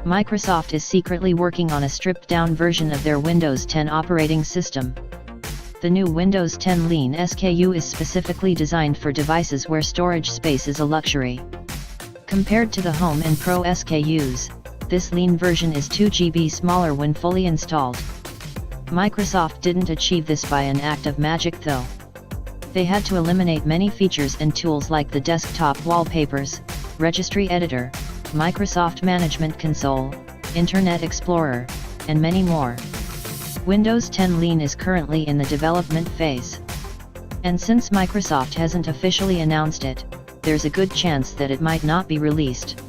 Microsoft is secretly working on a stripped-down version of their Windows 10 operating system. The new Windows 10 Lean SKU is specifically designed for devices where storage space is a luxury. Compared to the Home and Pro SKUs, this Lean version is 2 GB smaller when fully installed. Microsoft didn't achieve this by an act of magic though. They had to eliminate many features and tools like the desktop wallpapers, Registry Editor, Microsoft Management Console, Internet Explorer, and many more. Windows 10 Lean is currently in the development phase. And since Microsoft hasn't officially announced it, there's a good chance that it might not be released.